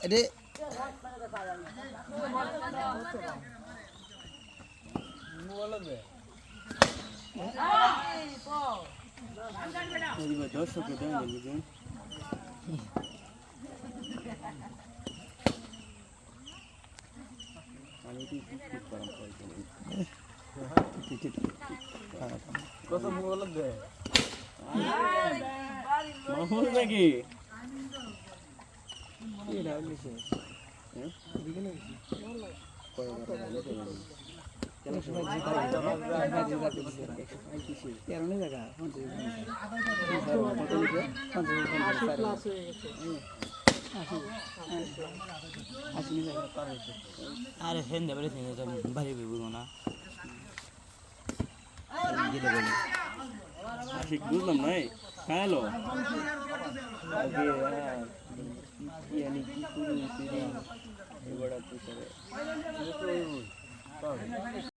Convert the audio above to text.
এটা দর্শক বুঝুন কত মোবাইল দে মাহমুদ নাকি আরে ফেন দেবে ভারী বুঝবো না আশিক বুঝলাম নাই খায়ালো এবার